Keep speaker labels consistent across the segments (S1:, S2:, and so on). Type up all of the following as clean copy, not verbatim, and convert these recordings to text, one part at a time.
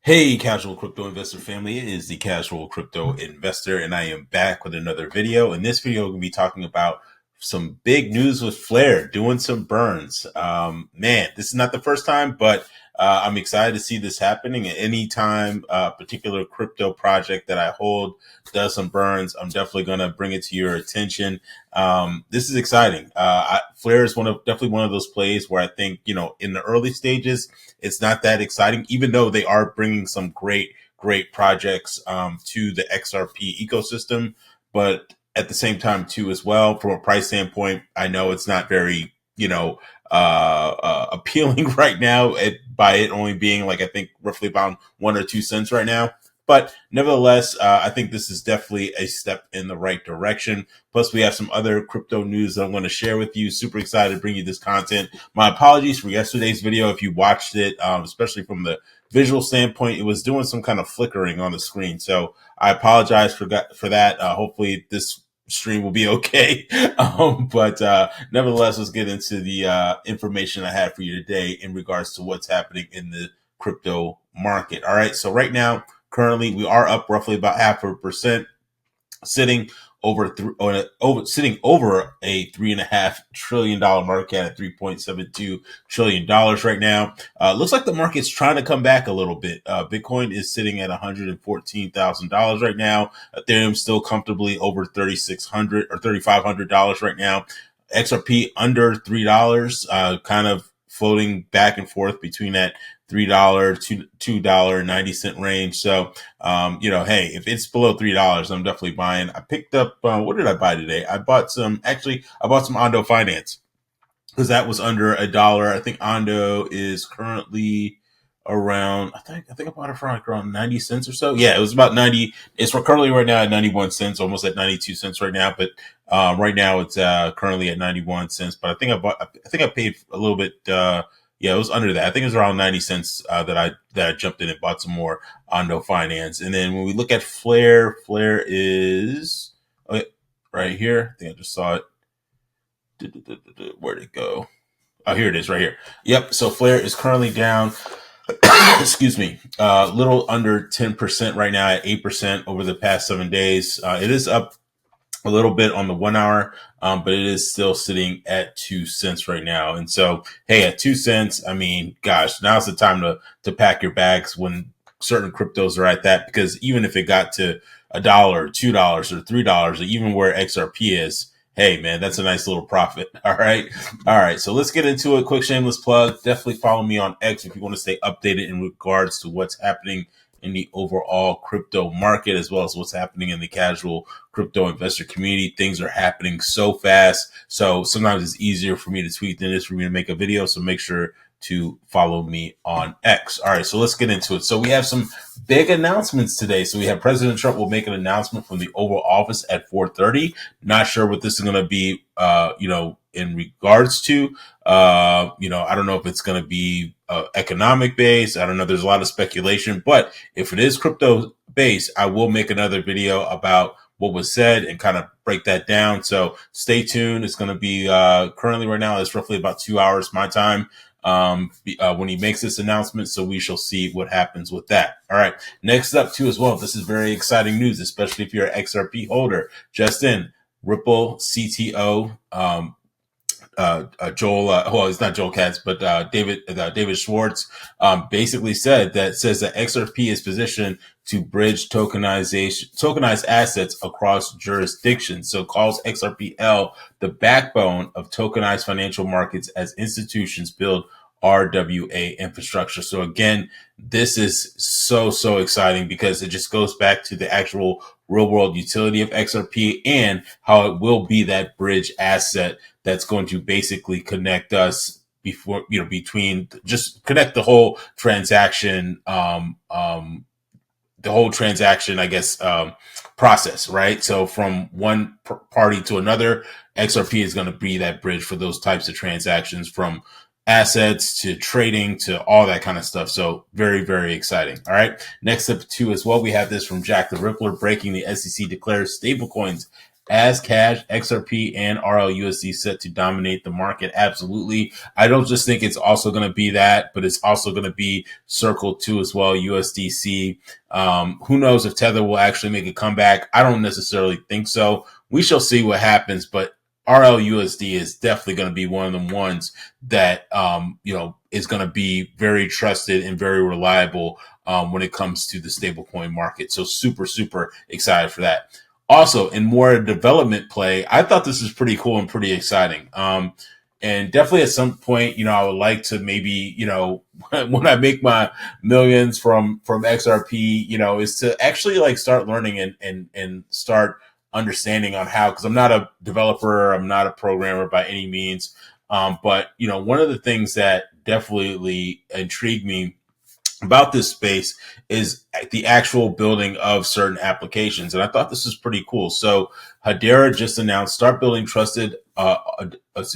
S1: Hey, casual crypto investor family. It is the casual crypto investor, and I am back with another video. In this video, we're going to be talking about some big news with Flare doing some burns. Man, this is not the first time, but I'm excited to see this happening. At any time a particular crypto project that I hold does some burns, I'm definitely going to bring it to your attention. This is exciting. Flare is definitely one of those plays where I think, in the early stages, it's not that exciting, even though they are bringing some great projects to the XRP ecosystem. But at the same time, too, as well, from a price standpoint, I know it's not very, appealing right now by it only being like, I think, roughly about 1 or 2 cents right now. But nevertheless, I think this is definitely a step in the right direction. Plus, we have some other crypto news that I'm going to share with you. Super excited to bring you this content. My apologies for yesterday's video. If you watched it, especially from the visual standpoint, it was doing some kind of flickering on the screen. So I apologize for that. Hopefully this stream will be okay. But nevertheless, let's get into the information I had for you today in regards to what's happening in the crypto market. All right. So right now, currently, we are up roughly about 0.5%, sitting sitting over a $3.5 trillion market at $3.72 trillion right now. Looks like the market's trying to come back a little bit. Bitcoin is sitting at $114,000 right now. Ethereum still comfortably over $3,600 or $3,500 right now. XRP under $3, kind of floating back and forth between that $3 to $2.90 range. So, hey, if it's below $3, I'm definitely buying. I picked up, what did I buy today? I bought some Ondo Finance because that was under $1. I think Ondo is currently around, I think I bought it for like around 90 cents or so. Yeah, it was about 90. It's currently right now at 91 cents, almost at 92 cents right now. But, right now it's, currently at 91 cents. But I think I paid a little bit, yeah, it was under that. I think it was around 90 cents, that I jumped in and bought some more Ondo Finance. And then when we look at Flare is, oh, yeah, right here. I think I just saw it. Where'd it go? Oh, here it is right here. Yep. So Flare is currently down, excuse me, a little under 10% right now at 8% over the past 7 days. It is up a little bit on the 1 hour, but it is still sitting at 2 cents right now. And so, hey, at 2 cents, I mean, gosh, now's the time to pack your bags when certain cryptos are at that, because even if it got to $1, $2, or $3, or even where XRP is, hey, man, that's a nice little profit. All right. All right. So let's get into it. Quick shameless plug. Definitely follow me on X if you want to stay updated in regards to what's happening in the overall crypto market, as well as what's happening in the casual crypto investor community. Things are happening so fast. So sometimes it's easier for me to tweet than it is for me to make a video. So make sure to follow me on X. All right, so let's get into it. So we have some big announcements today. So we have President Trump will make an announcement from the Oval Office at 4:30. Not sure what this is going to be, in regards to. I don't know if it's going to be economic based. I don't know. There's a lot of speculation, but if it is crypto based, I will make another video about what was said and kind of break that down. So stay tuned. It's going to be currently right now, it's roughly about 2 hours my time when he makes this announcement. So we shall see what happens with that. All right. Next up too, as well, this is very exciting news, especially if you're an XRP holder. Just in, Ripple CTO, Joel, well, it's not Joel Katz, but David Schwartz, basically says that XRP is positioned to bridge tokenized assets across jurisdictions. So calls XRPL the backbone of tokenized financial markets as institutions build RWA infrastructure. So again, this is so exciting because it just goes back to the actual real world utility of XRP and how it will be that bridge asset that's going to basically connect us between just connect the whole transaction, I guess, process, right? So from one party to another, XRP is going to be that bridge for those types of transactions, from assets to trading to all that kind of stuff. So very exciting. All right. Next up too, as well, we have this from Jack the Rippler. Breaking: the SEC declares stablecoins as cash, XRP and RLUSD set to dominate the market. Absolutely. I don't just think it's also going to be that, but it's also going to be Circle 2 as well, USDC. Who knows if Tether will actually make a comeback? I don't necessarily think so. We shall see what happens, but RLUSD is definitely going to be one of the ones that, is going to be very trusted and very reliable when it comes to the stablecoin market. So super, super excited for that. Also, in more development play, I thought this was pretty cool and pretty exciting. And definitely at some point, I would like to maybe, when I make my millions from XRP, is to actually like start learning and start understanding on how, because I'm not a developer, I'm not a programmer by any means. But one of the things that definitely intrigued me about this space is the actual building of certain applications. And I thought this was pretty cool. So Hedera just announced start building trusted, what was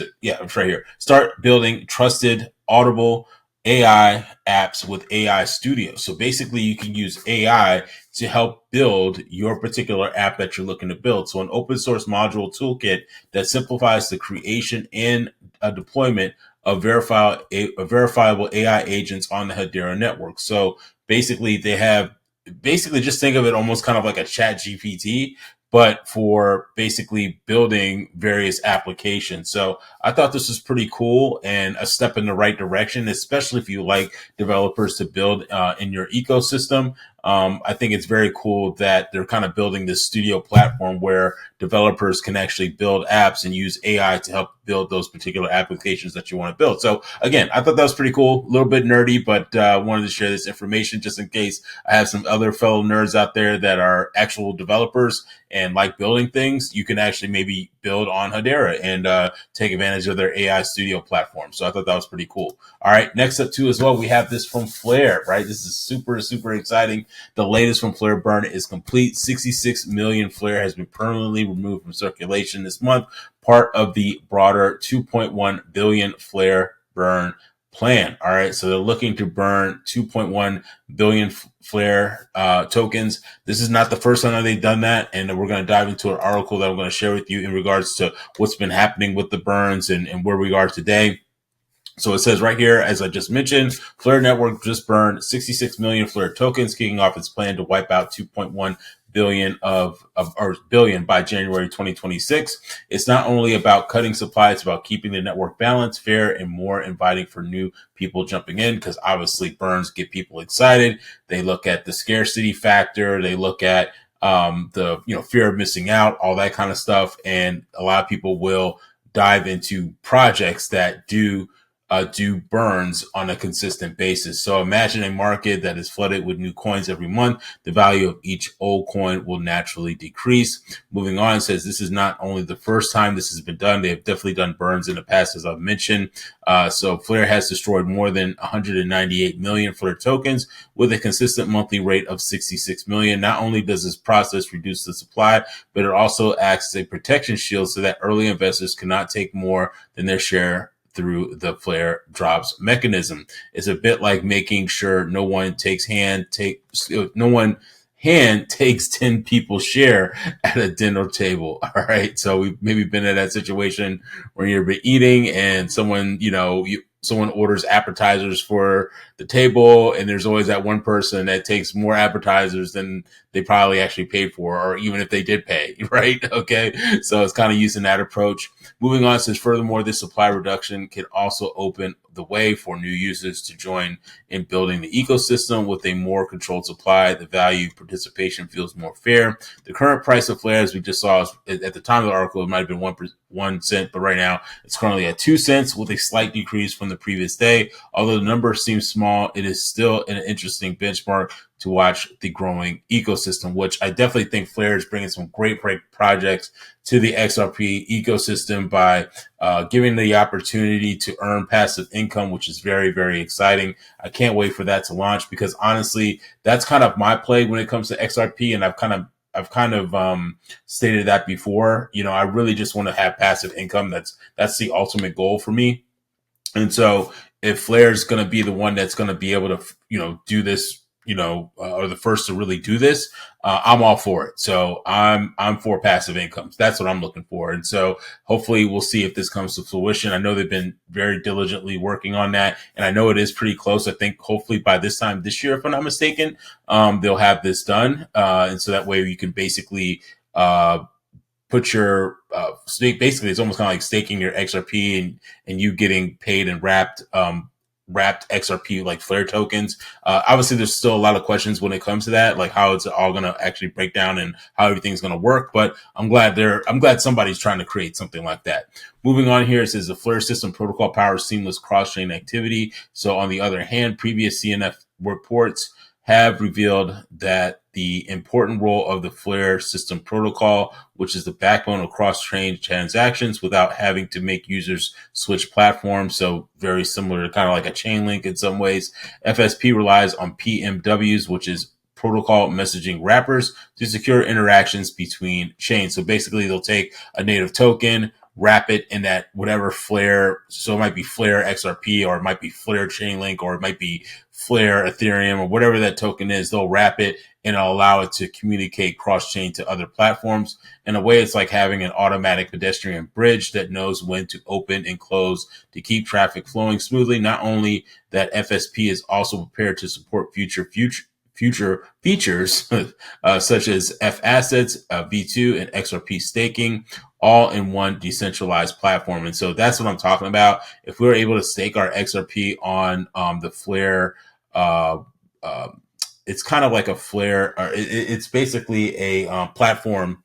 S1: it? Yeah, it's right here. Start building trusted audible AI apps with AI Studio. So basically you can use AI to help build your particular app that you're looking to build. So an open source module toolkit that simplifies the creation and deployment of verifiable AI agents on the Hedera network. So basically they have just think of it almost kind of like a chat GPT, but for basically building various applications. So I thought this was pretty cool and a step in the right direction, especially if you like developers to build in your ecosystem. I think it's very cool that they're kind of building this studio platform where developers can actually build apps and use AI to help build those particular applications that you want to build. So again, I thought that was pretty cool, a little bit nerdy, but wanted to share this information just in case I have some other fellow nerds out there that are actual developers and like building things. You can actually maybe build on Hedera and take advantage of their AI studio platform. So I thought that was pretty cool. All right, next up too as well, we have this from Flare, right? This is super, super exciting. The latest from Flare burn is complete. 66 million Flare has been permanently removed from circulation this month, part of the broader 2.1 billion Flare burn plan. All right, so they're looking to burn 2.1 billion Flare tokens. This is not the first time that they've done that, and we're going to dive into an article that I'm going to share with you in regards to what's been happening with the burns and where we are today. So it says right here, as I just mentioned, Flare Network just burned 66 million Flare tokens, kicking off its plan to wipe out 2.1 billion billion by January 2026. It's not only about cutting supply, it's about keeping the network balanced, fair, and more inviting for new people jumping in, because obviously burns get people excited. They look at the scarcity factor, they look at the fear of missing out, all that kind of stuff, and a lot of people will dive into projects that do burns on a consistent basis. So imagine a market that is flooded with new coins every month. The value of each old coin will naturally decrease. Moving on, it says this is not only the first time this has been done. They have definitely done burns in the past, as I've mentioned. So Flare has destroyed more than 198 million Flare tokens with a consistent monthly rate of 66 million. Not only does this process reduce the supply, but it also acts as a protection shield so that early investors cannot take more than their share through the Flare drops mechanism. It's a bit like making sure no one hand takes 10 people's share at a dinner table. All right. So we've maybe been in that situation where you're eating and someone orders appetizers for the table, and there's always that one person that takes more appetizers than they probably actually paid for, or even if they did pay, right? Okay. So it's kind of using that approach. Moving on, says furthermore, this supply reduction can also open the way for new users to join in building the ecosystem with a more controlled supply. The value participation feels more fair. The current price of Flare, as we just saw at the time of the article, it might have been 1 cent, but right now it's currently at 2 cents with a slight decrease from the previous day. Although the number seems small, it is still an interesting benchmark to watch the growing ecosystem, which I definitely think Flare is bringing some great projects to the XRP ecosystem by giving the opportunity to earn passive income, which is very, very exciting. I can't wait for that to launch, because honestly, that's kind of my play when it comes to XRP, and I've kind of stated that before. I really just want to have passive income. That's the ultimate goal for me. And so if Flare is going to be the one that's going to be able to, do this are the first to really do this, I'm all for it. So I'm for passive incomes. That's what I'm looking for. And so hopefully we'll see if this comes to fruition. I know they've been very diligently working on that, and I know it is pretty close. I think hopefully by this time this year, if I'm not mistaken, they'll have this done. And so that way you can basically, put your stake. Basically, it's almost kind of like staking your XRP and you getting paid and wrapped XRP like Flare tokens. Obviously, there's still a lot of questions when it comes to that, like how it's all going to actually break down and how everything's going to work. But I'm glad somebody's trying to create something like that. Moving on here, it says the Flare system protocol powers seamless cross-chain activity. So on the other hand, previous CNF reports have revealed that the important role of the Flare system protocol, which is the backbone of cross-chain transactions without having to make users switch platforms. So very similar to kind of like a chain link in some ways. FSP relies on PMWs, which is protocol messaging wrappers, to secure interactions between chains. So basically they'll take a native token, wrap it in that whatever Flare. So it might be Flare XRP, or it might be Flare Chainlink, or it might be Flare Ethereum, or whatever that token is. They'll wrap it and it'll allow it to communicate cross-chain to other platforms. In a way, it's like having an automatic pedestrian bridge that knows when to open and close to keep traffic flowing smoothly. Not only that, FSP is also prepared to support future features such as F assets, V2, and XRP staking, all in one decentralized platform. And so that's what I'm talking about. If we're able to stake our XRP on the Flare, it's kind of like a Flare. It's basically a platform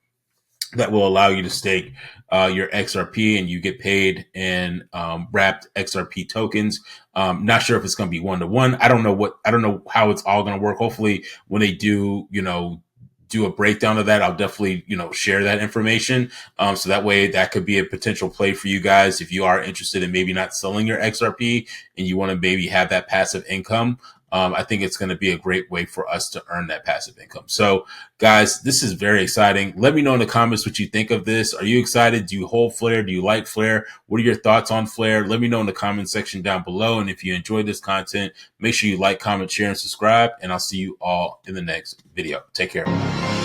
S1: that will allow you to stake your XRP, and you get paid in wrapped XRP tokens. Not sure if it's going to be 1-to-1. I don't know how it's all going to work. Hopefully when they do a breakdown of that, I'll definitely, share that information. So that way that could be a potential play for you guys if you are interested in maybe not selling your XRP and you want to maybe have that passive income. I think it's going to be a great way for us to earn that passive income. So guys, this is very exciting. Let me know in the comments what you think of this. Are you excited? Do you hold Flare? Do you like Flare? What are your thoughts on Flare? Let me know in the comment section down below. And if you enjoyed this content, make sure you like, comment, share, and subscribe. And I'll see you all in the next video. Take care.